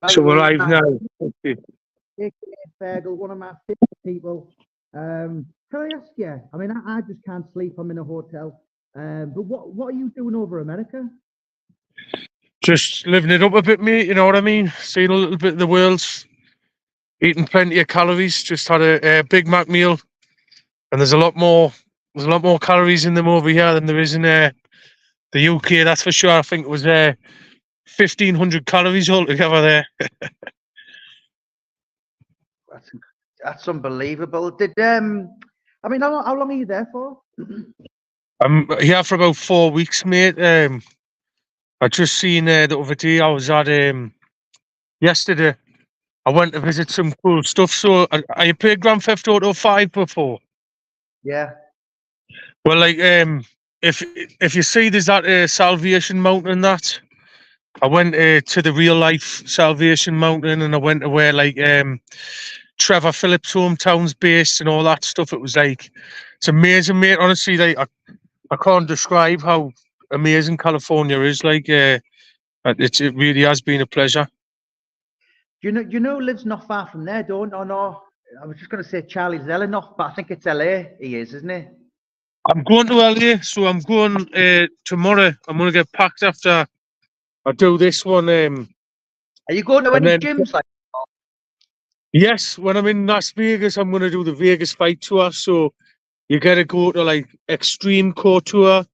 So we're live now. Okay. Fergal, one of my favorite people. Can I ask you? I mean, I just can't sleep. I'm in a hotel. But what are you doing over America? Just living it up a bit, mate. You know what I mean? Seeing a little bit of the world, eating plenty of calories. Just had a Big Mac meal, and there's a lot more. There's a lot more calories in them over here than there is in the UK. That's for sure. I think it was 1,500 calories altogether there. That's unbelievable. I mean, how long are you there for? I'm here for about 4 weeks, mate. I just seen the other day. I was at yesterday. I went to visit some cool stuff. So I played Grand Theft Auto 5 before. Yeah. Well, like if you see there's that Salvation Mountain and that, I went to the real life Salvation Mountain, and I went to where like Trevor Phillips' hometown's based and all that stuff. It was like, it's amazing, mate. Honestly, like I can't describe how amazing California is. Like it really has been a pleasure. You know, lives not far from there, don't? Oh no, I was just going to say Charlie's Zelenoff, but I think it's LA. He is, isn't he? I'm going to LA, so I'm going tomorrow. I'm going to get packed after I do this one. Are you going to any gyms? Like? Yes, when I'm in Las Vegas, I'm going to do the Vegas Fight Tour. So you got to go to like Extreme Couture.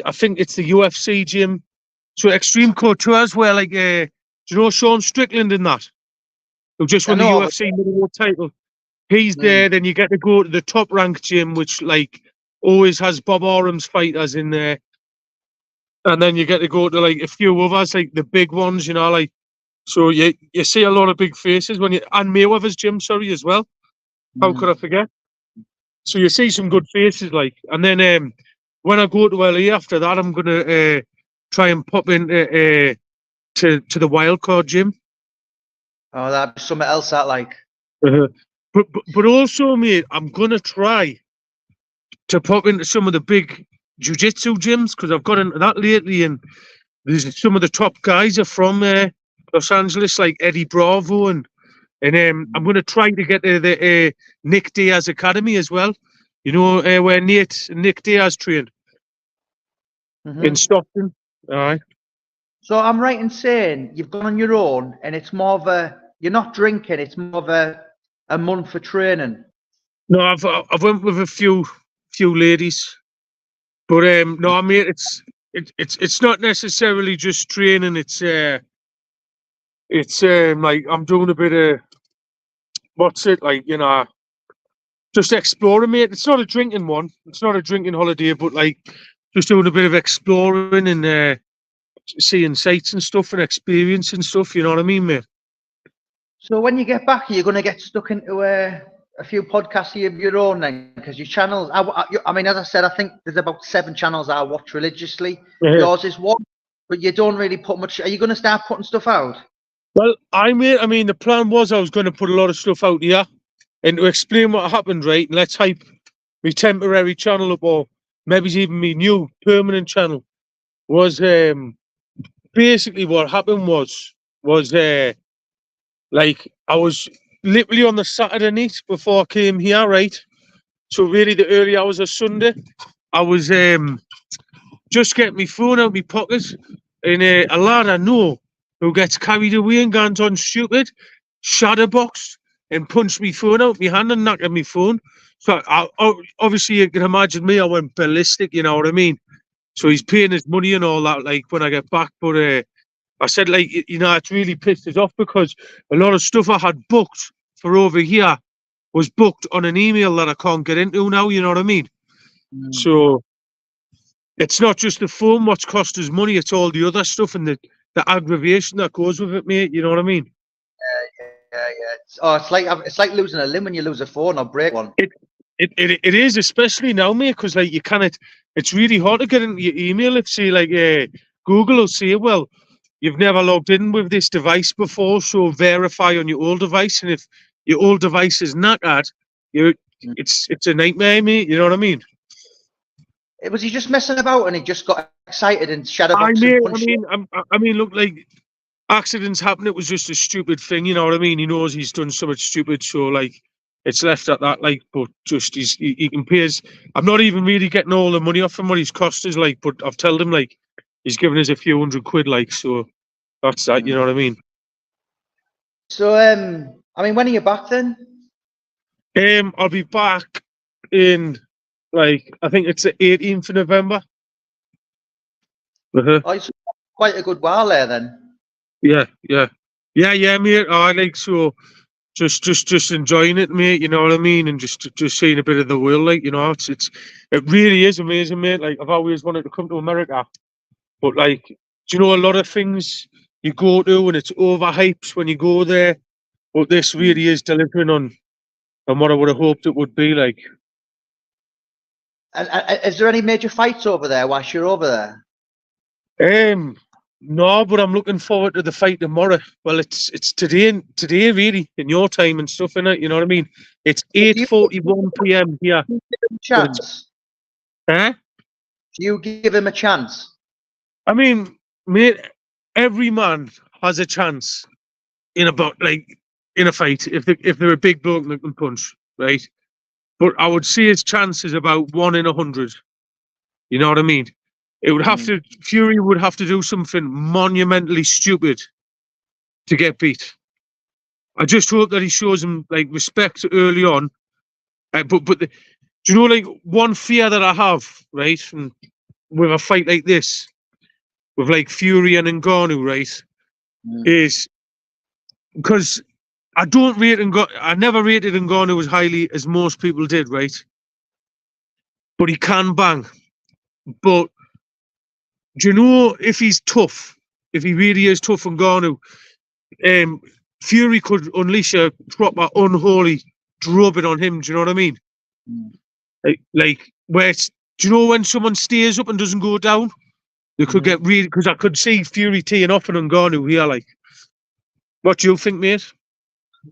I think it's the UFC gym. So Extreme Couture is where like, do you know Sean Strickland in that? Who just won the UFC middleweight title. He's there. Then you get to go to the top ranked gym, which like always has Bob Orum's fighters in there. And then you get to go to like a few others, like the big ones, you know, like, so you see a lot of big faces when and Mayweather's gym, sorry, as well. How could I forget? So you see some good faces, like, and then when I go to LA after that, I'm gonna try and pop into to the Wildcard gym. Oh, that'd be something else that like. But also, mate, I'm gonna try to pop into some of the big jiu-jitsu gyms because I've got into that lately, and there's some of the top guys are from Los Angeles, like Eddie Bravo, and I'm going to try to get to the Nick Diaz Academy as well. You know where Nick Diaz trained in Stockton. All right. So I'm right in saying you've gone on your own, and it's more of you're not drinking. It's more of a month for training. No, I've went with a few ladies, but no, mate, it's not necessarily just training. It's like I'm doing a bit of what's it like, you know, just exploring, mate. It's not a drinking one. It's not a drinking holiday, but like just doing a bit of exploring and seeing sights and stuff and experiencing stuff. You know what I mean, mate? So when you get back, you're going to get stuck into a few podcasts of your own then, because your channels. I mean, as I said, I think there's about 7 channels I watch religiously. Yours is one, but you don't really put much. Are you going to start putting stuff out? Well, I mean, the plan was I was going to put a lot of stuff out here, and to explain what happened, right? And let's hype my temporary channel up, or maybe even my new permanent channel. Was basically what happened was like I was literally on the Saturday night before I came here, right? So really the early hours of Sunday, I was just getting my phone out of my pocket, and a lad I know who gets carried away and gone on stupid, shadowboxed and punched my phone out of my hand and knocked my phone. So obviously you can imagine me, I went ballistic, you know what I mean? So he's paying his money and all that, like, when I get back. But I said, like, you know, it's really pissed us off because a lot of stuff I had booked for over here was booked on an email that I can't get into now, you know what I mean? So it's not just the phone what's cost us money, it's all the other stuff and the aggravation that goes with it, mate, you know what I mean? Yeah. It's like losing a limb when you lose a phone or break one. It is, especially now, mate, because like you cannot. It's really hard to get into your email if, say, like Google will say, well, you've never logged in with this device before, so verify on your old device. And if your old device is knackered, it's a nightmare, mate. You know what I mean? Was he just messing about and he just got excited and shadowboxed? I mean, look, like accidents happen. It was just a stupid thing, you know what I mean? He knows he's done something stupid, so like it's left at that. Like, but just he can pay his. I'm not even really getting all the money off him what he's cost us. Like, but I've told him like he's given us a few £100. Like, so that's that. You know what I mean? So I mean, when are you back then? I'll be back in like I think it's the 18th of November. Oh, it's quite a good while there then. Yeah, mate. I like so just enjoying it, mate. You know what I mean, and just seeing a bit of the world, like, you know, it really is amazing, mate. Like, I've always wanted to come to America, but like, do you know, a lot of things you go to and it's overhyped when you go there, but this really is delivering on what I would have hoped it would be like. And is there any major fights over there whilst you're over there? No, but I'm looking forward to the fight tomorrow. Well, it's today really, in your time and stuff, innit? You know what I mean? It's 8:41 p.m. here. Chance? Huh? Do you give him a chance? I mean, mate, every man has a chance in a fight if they're a big bloke that can punch, right? But I would say his chance is about 1 in 100. You know what I mean? It would have to. Fury would have to do something monumentally stupid to get beat. I just hope that he shows him like respect early on. But do you know, like, one fear that I have, right, and with a fight like this, with like Fury and Ngannou, right, is because I don't rate I never rated Ngannou as highly as most people did, right? But he can bang. But do you know, if he's tough, if he really is tough, Ngannou, Fury could unleash a proper unholy drubbing on him. Do you know what I mean? Like where it's, do you know when someone stays up and doesn't go down? They could get really, because I could see Fury teeing off on Ngannou here. Like, what do you think, mate?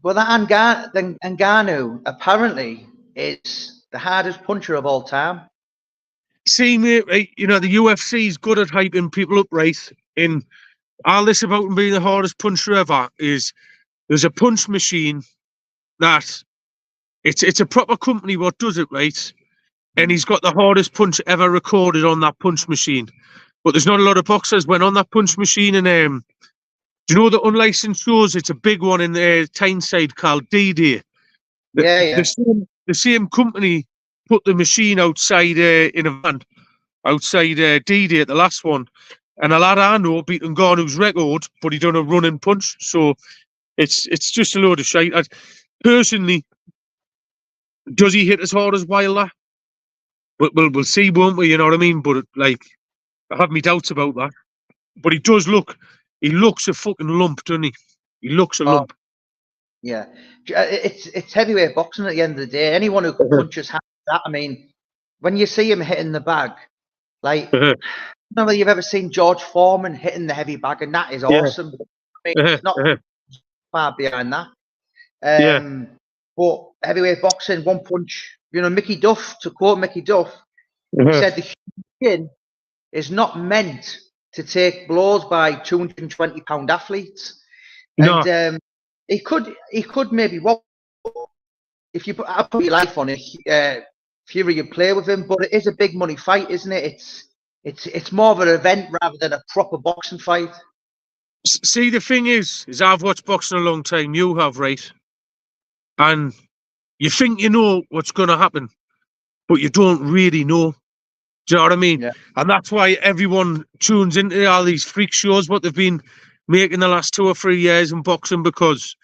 Well, that Ngannou apparently is the hardest puncher of all time. See, mate, right, you know, the UFC is good at hyping people up, right? In all this about him being the hardest puncher ever is there's a punch machine that it's a proper company what does it, right? And he's got the hardest punch ever recorded on that punch machine. But there's not a lot of boxers went on that punch machine. And do you know the unlicensed shows? It's a big one in Tyneside called D-Day. The same company put the machine outside in a van outside D-Day at the last one, and a lad I know beat Ngannou's record, but he done a running punch. So it's just a load of shite. Personally, does he hit as hard as Wilder? We'll see, won't we? You know what I mean? But like, I have my doubts about that. But he looks a fucking lump, doesn't he? He looks a lump. Yeah, it's heavyweight boxing at the end of the day. Anyone who can punch as hard as that, I mean, when you see him hitting the bag, like, I don't know whether you've ever seen George Foreman hitting the heavy bag, and that is awesome. I mean, it's not far behind that. But heavyweight boxing, one punch. You know, Mickey Duff, to quote Mickey Duff, said the human chin is not meant to take blows by 220-pound athletes. No. And he could maybe walk if you put your life on it. Fury, you play with him, but it is a big money fight, isn't it? It's more of an event rather than a proper boxing fight. See, the thing is I've watched boxing a long time. You have, right? And you think you know what's going to happen, but you don't really know. Do you know what I mean? Yeah. And that's why everyone tunes into all these freak shows, what they've been making the last 2 or 3 years in boxing, because,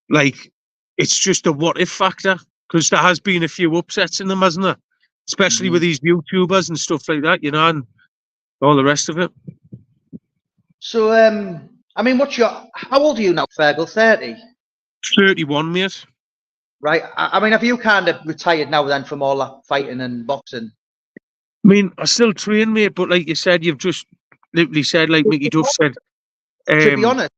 like, it's just a what-if factor. Because there has been a few upsets in them, hasn't there? Especially with these YouTubers and stuff like that, you know, and all the rest of it. So, I mean, how old are you now, Fergal? 30? 31, mate. Right. I mean, have you kind of retired now then from all that fighting and boxing? I mean, I still train, mate, but like you said, you've just literally said, like Mickey Duff said. To be honest,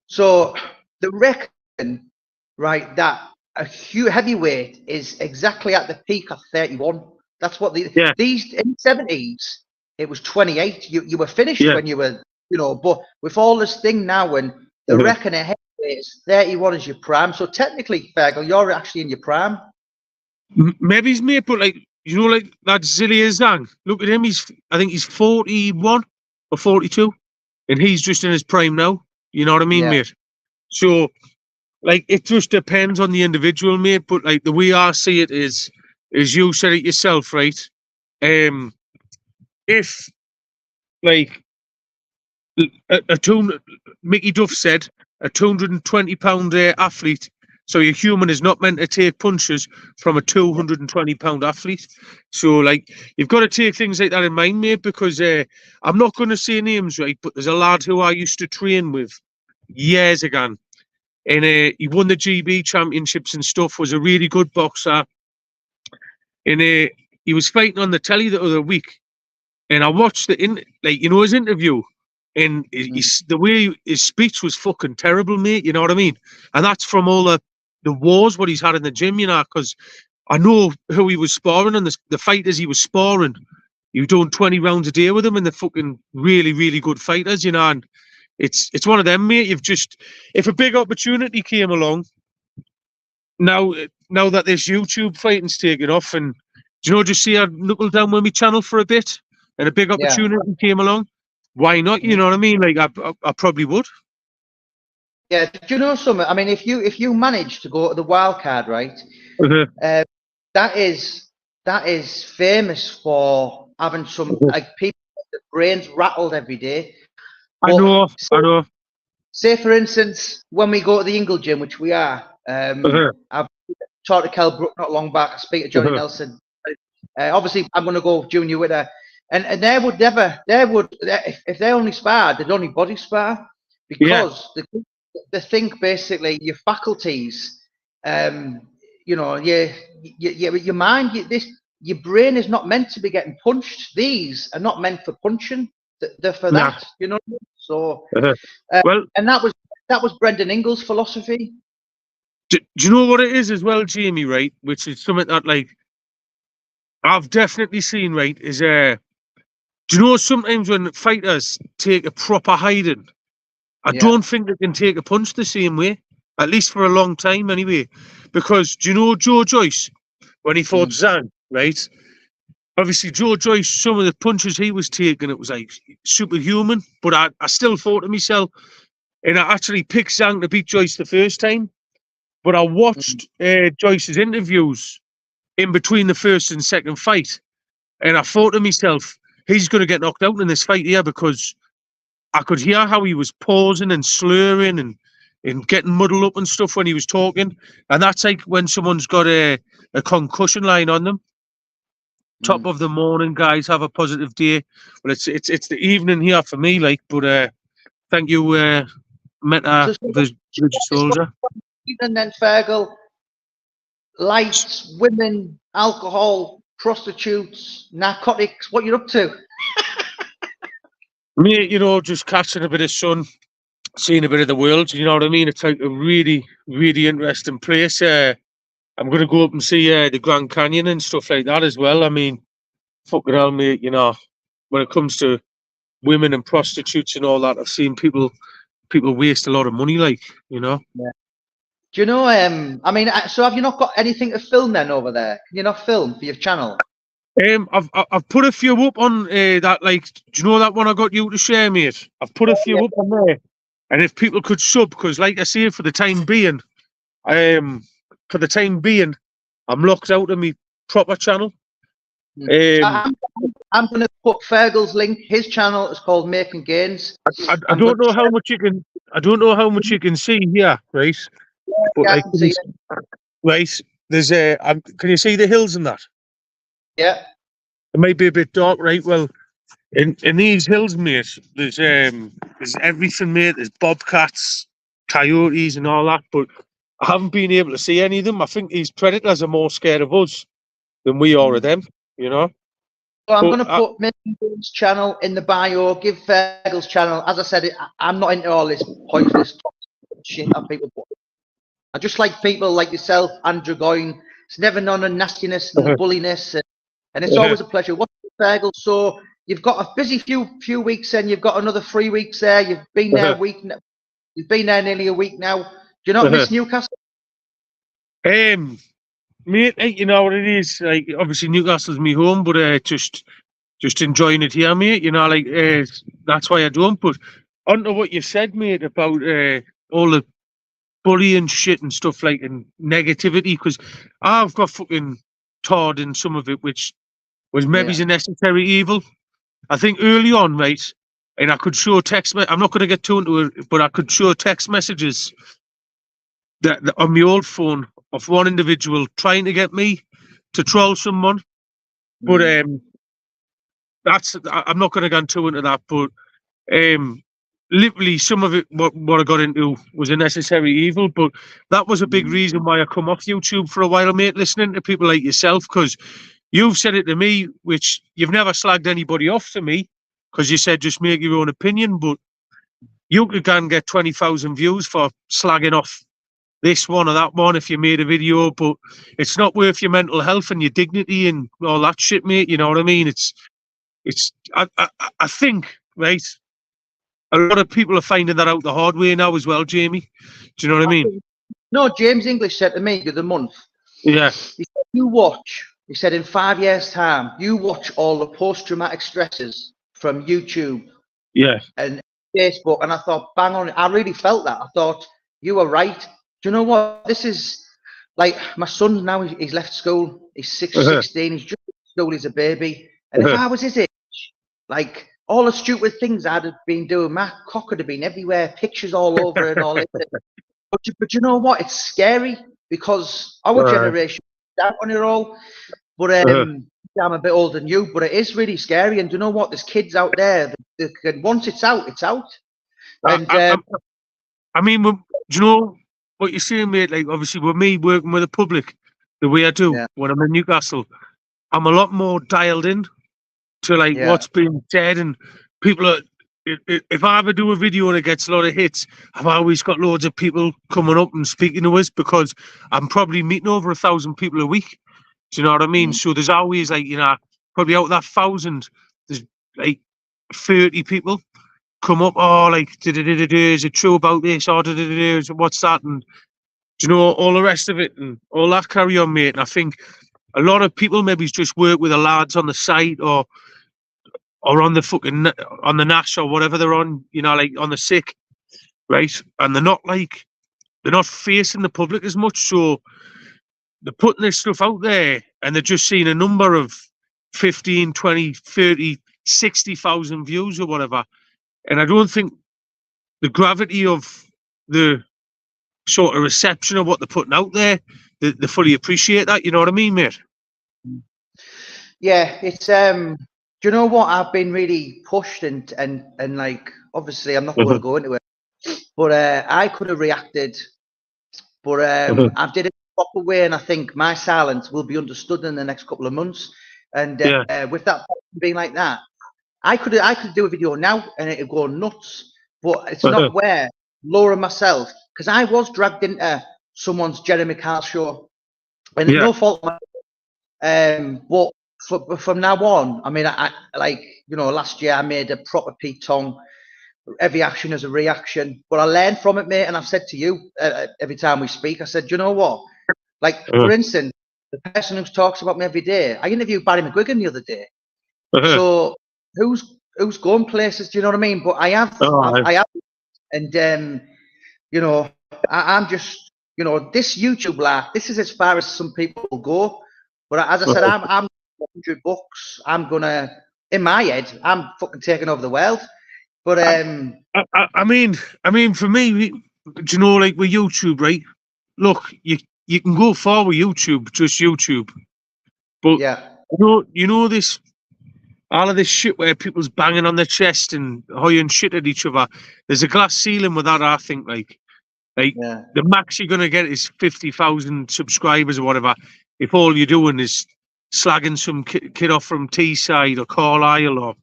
so the reckon, right, that a huge heavyweight is exactly at the peak of 31. That's what these in the 70s, it was 28. You were finished when you were But with all this thing now, and they reckon a heavyweight is 31 is your prime. So technically, Fergal, you're actually in your prime. Maybe he's mate, but like like that Zillier Zhang. Look at him. I think he's 41 or 42, and he's just in his prime now. You know what I mean, mate? So, like, it just depends on the individual, mate. But like the way I see it is you said it yourself, right? If like Mickey Duff said, a 220-pound athlete. So your human is not meant to take punches from a 220-pound athlete. So, like, you've got to take things like that in mind, mate, because I'm not going to say names, right, but there's a lad who I used to train with years ago, and he won the GB championships and stuff, was a really good boxer, and he was fighting on the telly the other week, and I watched his interview, and the way his speech was fucking terrible, mate, you know what I mean? And that's from all the wars what he's had in the gym, because I know who he was sparring and the fighters he was sparring. He was doing 20 rounds a day with them, and they're fucking really, really good fighters, and it's one of them, mate. If a big opportunity came along, now that this YouTube fighting's taken off, and just see I'd knuckle down with my channel for a bit, and a big opportunity came along, why not? You know what I mean? Like I probably would. Yeah, do you know something? I mean, if you manage to go to the wild card, right? That is famous for having some like people with their brains rattled every day. I know. Say for instance, when we go to the Ingle gym, which we are, I've talked to Kel Brook not long back. I speak to Johnny Nelson. Obviously, I'm going to go junior with her, and if they only sparred, they'd only body spar, because they think basically your faculties, your mind, your brain is not meant to be getting punched. These are not meant for punching. They're for that, you know. So, and that was Brendan Ingle's philosophy. Do you know what it is as well, Jamie? Right, which is something that like I've definitely seen. Right, is do you know sometimes when fighters take a proper hiding, I don't think they can take a punch the same way, at least for a long time anyway. Because do you know Joe Joyce, when he fought Zhang, right? Obviously, Joe Joyce, some of the punches he was taking, it was like superhuman. But I still thought to myself, and I actually picked Zhang to beat Joyce the first time. But I watched Joyce's interviews in between the first and second fight, and I thought to myself, he's going to get knocked out in this fight here, because I could hear how he was pausing and slurring and getting muddled up and stuff when he was talking. And that's like when someone's got a concussion lying on them. Top of the morning, guys. Have a positive day. Well, it's the evening here for me, like. But thank you, Meta, the soldier. And then Fergal, lights, women, alcohol, prostitutes, narcotics. What you up to? Me, just catching a bit of sun, seeing a bit of the world. You know what I mean? It's like a really, really interesting place. I'm going to go up and see the Grand Canyon and stuff like that as well. I mean, fucking hell, mate, when it comes to women and prostitutes and all that, I've seen people waste a lot of money, like, Yeah. Do you know, I mean, so have you not got anything to film then over there? Can you not film for your channel? I've put a few up on that, like, do you know that one I got you to share, mate? I've put a few up on there. And if people could sub, because like I say, for the time being, I'm locked out of my proper channel. I'm going to put Fergal's link. His channel is called Making Gains. I don't know how much you can. I don't know how much you can see here, right? But I can see it. Right, there's can you see the hills and that? Yeah. It might be a bit dark, right? Well, in these hills, mate, there's everything, mate. There's bobcats, coyotes, and all that. But I haven't been able to see any of them. I think these predators are more scared of us than we are of them. So I'm going to put Making Gains channel in the bio. Give Fergal's channel. As I said, I'm not into all this pointless shit that people put. I just like people like yourself, Andrew Goyne. It's never none of nastiness and bulliness, and it's always a pleasure. What's Fergal? So you've got a busy few weeks, and you've got another 3 weeks there. You've been there a week. You've been there nearly a week now. Do you not miss Newcastle? Mate, you know what it is. Like, obviously Newcastle's my home, but just enjoying it here, mate. You know, like that's why I don't. But onto what you said, mate, about all the bullying shit and stuff like and negativity, because I've got fucking tarred in some of it, which was maybe a necessary evil. I think early on, right, and I could show I'm not going to get too into it, but I could show text messages that on my old phone of one individual trying to get me to troll someone. But I'm not going to go too into that. But literally, some of it what I got into was a necessary evil. But that was a big reason why I come off YouTube for a while, mate. Listening to people like yourself, because you've said it to me, which you've never slagged anybody off to me, because you said just make your own opinion. But you could go and get 20,000 views for slagging off this one or that one if you made a video, but it's not worth your mental health and your dignity and all that shit, mate. You know what I mean? I think, right, a lot of people are finding that out the hard way now as well, Jamie. Do you know what I mean? No, James English said to me the other month. Yeah. He said, he said, in 5 years' time, you watch all the post-traumatic stresses from YouTube and Facebook. And I thought, bang on, I really felt that. I thought, you were right. Do you know what? This is like my son now, he's left school. He's 16. He's just in school. He's a baby. And if I was his age, like all the stupid things I'd have been doing, my cock would have been everywhere, pictures all over and all that. But you know what? It's scary because our generation is out on it all. But I'm a bit older than you, but it is really scary. And do you know what? There's kids out there that once it's out, it's out. And I mean, do you know what you're saying, mate? Like, obviously, with me working with the public the way I do when I'm in Newcastle, I'm a lot more dialed in to like what's being said, and people are. If I ever do a video and it gets a lot of hits, I've always got loads of people coming up and speaking to us because I'm probably meeting over 1,000 people a week. Do you know what I mean? So there's always like, you know, probably out of that 1,000, there's like 30 people come up, oh, like, is it true about this? Or what's that? And, do you know, all the rest of it and all that carry on, mate. And I think a lot of people maybe just work with the lads on the site or on the fucking, on the Nash or whatever they're on, you know, like on the sick, right? And they're not facing the public as much. So they're putting this stuff out there and they're just seeing a number of 15, 20, 30, 60,000 views or whatever. And I don't think the gravity of the sort of reception of what they're putting out there, they fully appreciate that. You know what I mean, mate? Yeah, it's do you know what? I've been really pushed and like, obviously I'm not going to go into it, but I could have reacted, but I did it the proper way, and I think my silence will be understood in the next couple of months. And with that being like that, I could do a video now and it'd go nuts, but it's not where Laura myself, because I was dragged into someone's Jeremy Kyle show, and it's no fault of mine. But from now on, I mean, I like, you know, last year I made a proper Pete Tong. Every action is a reaction, but I learned from it, mate. And I've said to you every time we speak, I said, you know what? Like, for instance, the person who talks about me every day, I interviewed Barry McGuigan the other day. So who's going places? Do you know what I mean? But I have, and you know, I'm just, you know, this YouTube life. This is as far as some people will go. But as I said, I'm 100 bucks. I'm gonna, in my head, I'm fucking taking over the world. But I mean, for me, do you know, like with YouTube, right? Look, you can go far with YouTube, just YouTube. But you know this, all of this shit where people's banging on their chest and hoying shit at each other. There's a glass ceiling with that. I think like the max you're gonna get is 50,000 subscribers or whatever. If all you're doing is slagging some kid off from Teesside or Carlisle or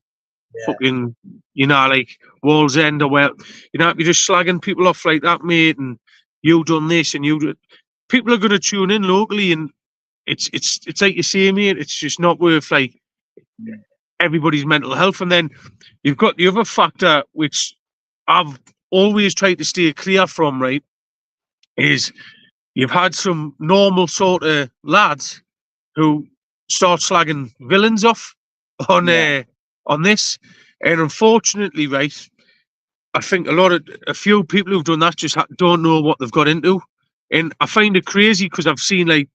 fucking, you know, like Wall's End or where, you know, you're just slagging people off like that, mate, and you done this and you did. People are going to tune in locally, and it's like you say, mate, it's just not worth like everybody's mental health. And then you've got the other factor, which I've always tried to stay clear from, right, is you've had some normal sort of lads who start slagging villains off on this. And unfortunately, right, I think a few people who've done that just don't know what they've got into. And I find it crazy because I've seen, like,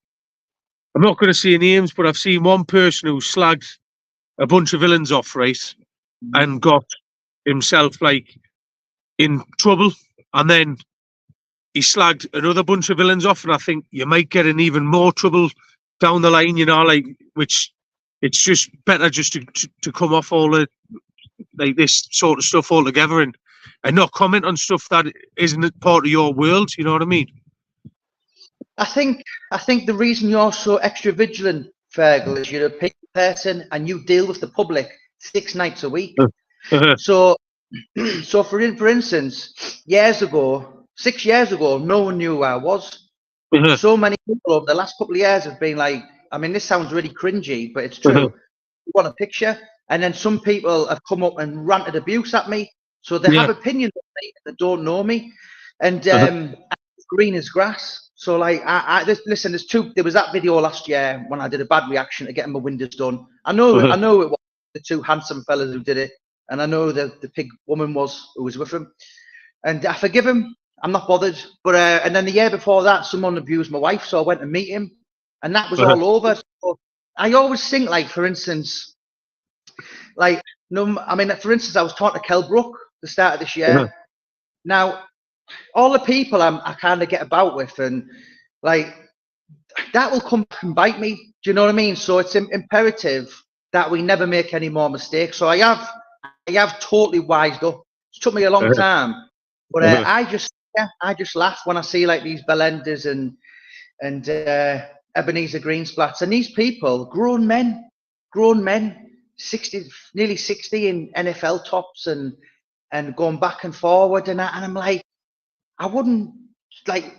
I'm not going to say names, but I've seen one person who slagged a bunch of villains off, right, and got himself, like, in trouble. And then he slagged another bunch of villains off, and I think you might get in even more trouble down the line, you know, like, which it's just better just to come off all the, like, this sort of stuff altogether and not comment on stuff that isn't part of your world, you know what I mean? I think the reason you're so extra vigilant, Fergal, is you're a people person and you deal with the public 6 nights a week. So for instance, 6 years ago, no one knew who I was. So many people over the last couple of years have been like, I mean, this sounds really cringy, but it's true. You want a picture, and then some people have come up and ranted abuse at me. So they have opinions of me that don't know me, and green as grass. So like, listen, there was that video last year when I did a bad reaction to getting my windows done. I know it was the 2 handsome fellas who did it, and I know the pig woman who was with him, and I forgive him. I'm not bothered. But and then the year before that, someone abused my wife, so I went to meet him, and that was all over. So I always think, like, for instance, like, no, I mean, for instance, I was talking to Kelbrook the start of this year. Now, all the people I kind of get about with, and like, that will come back and bite me. Do you know what I mean? So it's imperative that we never make any more mistakes. So I have totally wised up. It took me a long time, but I just laugh when I see, like, these Bellendas and Ebenezer Greensplats, and these people, grown men, 60, nearly 60 in NFL tops and going back and forward, and I'm like, I wouldn't, like,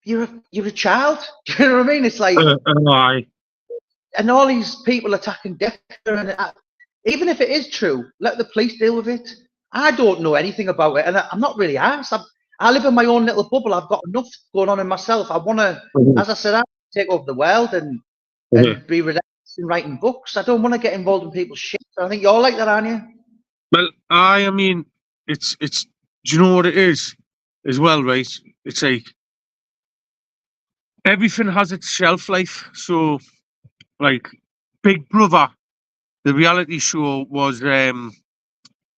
you're a child. Do you know what I mean? It's like, and all these people attacking Dexter, and even if it is true, let the police deal with it. I don't know anything about it, and I'm not really asked. I live in my own little bubble. I've got enough going on in myself. I want to, as I said, I take over the world and be relentless in writing books. I don't want to get involved in people's shit. I think you're like that, aren't you? Well, I mean, it's. Do you know what it is, as well, right? It's like everything has its shelf life. So, like, Big Brother, the reality show, was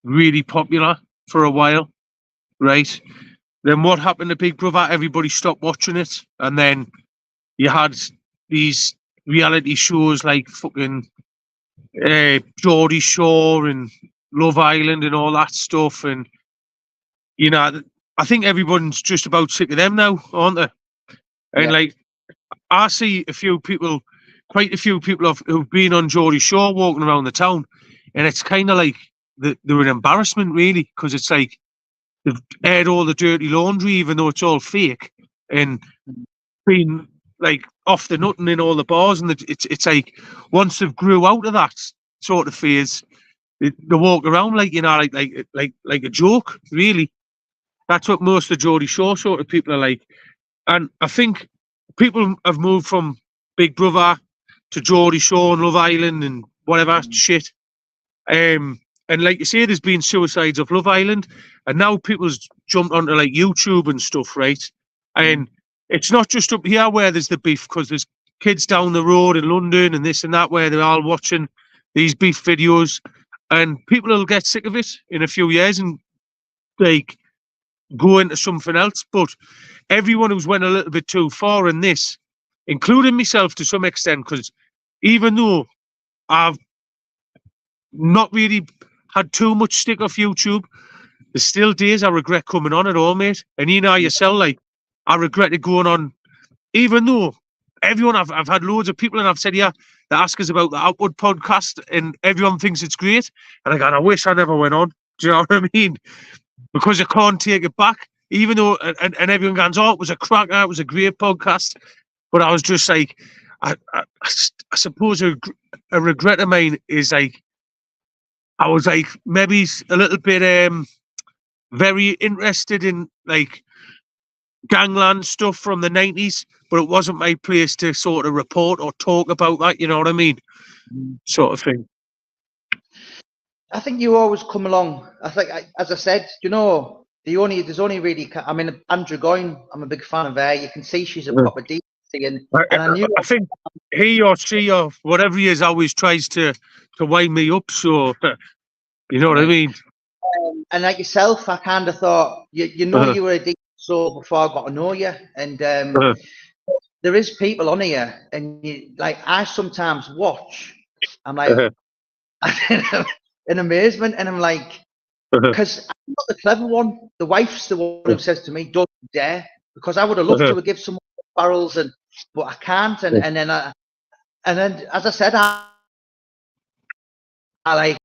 really popular for a while, right? Then what happened to Big Brother? Everybody stopped watching it, and then you had these reality shows like fucking Geordie Shore and Love Island and all that stuff, and you know, I think everyone's just about sick of them now, aren't they? And like, I see quite a few people who've been on Geordie Shore walking around the town, and it's kind of like they're an embarrassment, really, because it's like they've aired all the dirty laundry, even though it's all fake, and been like off the nutting in all the bars, and it's like once they've grew out of that sort of phase, they walk around like, you know, like a joke, really. That's what most of the Geordie Shore sort of people are like. And I think people have moved from Big Brother to Geordie Shore and Love Island and whatever shit. And like you say, there's been suicides of Love Island, and now people's jumped onto like YouTube and stuff, right? And it's not just up here where there's the beef, because there's kids down the road in London and this and that where they're all watching these beef videos, and people will get sick of it in a few years and like go into something else. But everyone who's went a little bit too far in this, including myself to some extent, because even though I've not really had too much stick off YouTube, there's still days I regret coming on at all, mate. And you know yourself, like, I regretted going on, even though everyone, I've had loads of people, and I've said, yeah, they ask us about the Outward podcast, and everyone thinks it's great. And I go, I wish I never went on. Do you know what I mean? Because I can't take it back, even though, and everyone goes, oh, it was a cracker, it was a great podcast. But I was just like, I suppose a regret of mine is like I was like maybe a little bit very interested in like gangland stuff from the 90s, but it wasn't my place to sort of report or talk about that, you know what I mean? Sort of thing. I think you always come along. I think, as I said, you know, there's only really. I mean, Andrew Goyne. I'm a big fan of her. You can see she's a proper deity, and I knew. I think he or she or whatever he is always tries to wind me up. So you know what I mean. And like yourself, I kind of thought you know you were a decent soul before I got to know you, and there is people on here, and you like I sometimes watch. I'm like in amazement, and I'm like, because I'm not the clever one. The wife's the one who says to me, "Don't dare," because I would have loved to give some barrels, but I can't. And then as I said, I like.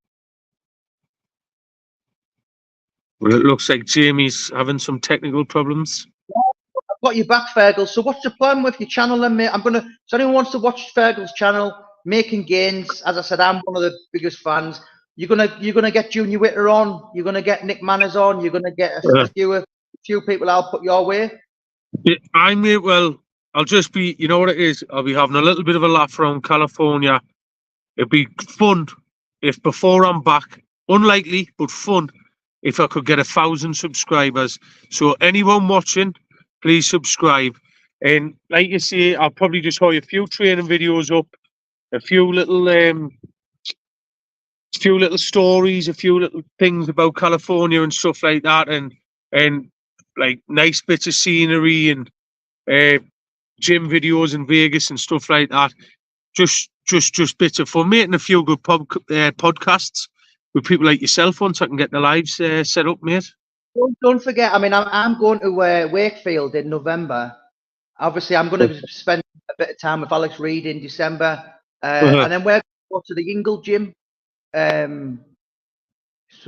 Well, it looks like Jamie's having some technical problems. I've got your back, Fergal. So what's your plan with your channel then, mate? So anyone wants to watch Fergal's channel, Making Gains, as I said, I'm one of the biggest fans. You're gonna get Junior Witter on, you're gonna get Nick Manners on, you're gonna get a few people I'll put your way. Yeah, well, I'll just be, you know what it is, I'll be having a little bit of a laugh around California. It'd be fun if before I'm back, unlikely, but fun, if I could get 1,000 subscribers. So anyone watching, please subscribe. And like you say, I'll probably just hold a few training videos up, a few little stories, a few little things about California and stuff like that, and like nice bits of scenery and gym videos in Vegas and stuff like that. Just bits of fun, mate, and a few good podcasts with people like yourself once I can get the lives set up, mate. Don't forget, I mean, I'm going to Wakefield in November. Obviously, I'm going to spend a bit of time with Alex Reid in December, and then we're going to go to the Ingle gym. So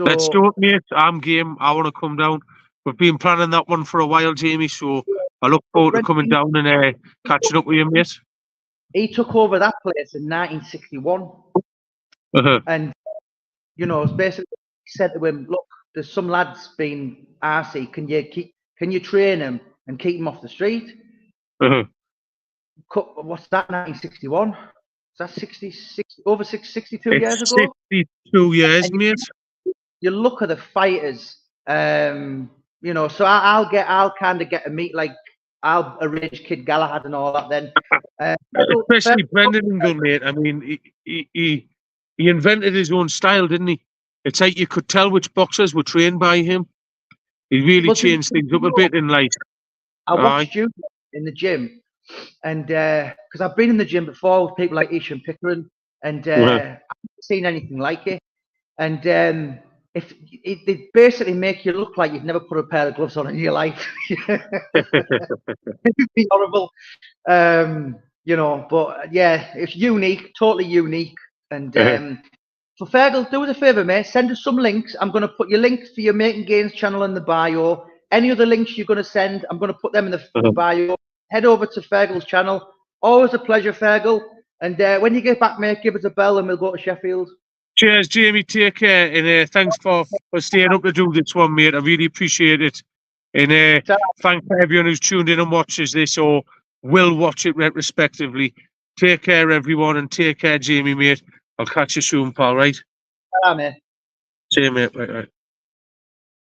let's do it, mate. I'm game. I want to come down. We've been planning that one for a while, Jamie, so I look forward to coming down and catching up with you, mate. He took over that place in 1961. And, you know, basically he said to him, look, there's some lads being arsey. Can you train him and keep him off the street? What's that, 1961? Is that 62 years ago? 62 years, mate. You look at the fighters, you know, so I'll kind of get a meet, like I'll arrange Kid Galahad and all that then. Especially Brendan Ingle, mate. I mean, he invented his own style, didn't he? It's like you could tell which boxers were trained by him. He really changed things up a bit in life. I watched you in the gym, and because I've been in the gym before with people like Ishan Pickering, and I haven't seen anything like it. And if they basically make you look like you've never put a pair of gloves on in your life. It'd be horrible. You know, but yeah, it's unique, totally unique. And for Fergal, do us a favour, mate. Send us some links. I'm going to put your links for your Making Gains channel in the bio. Any other links you're going to send, I'm going to put them in the bio. Head over to Fergal's channel. Always a pleasure, Fergal. And when you get back, mate, give us a bell and we'll go to Sheffield. Cheers, Jamie. Take care. And thanks for staying up to do this one, mate. I really appreciate it. And thanks for everyone who's tuned in and watches this or will watch it retrospectively. Take care, everyone, and take care, Jamie, mate. I'll catch you soon, pal, right? Bye, mate. See you, mate. Right.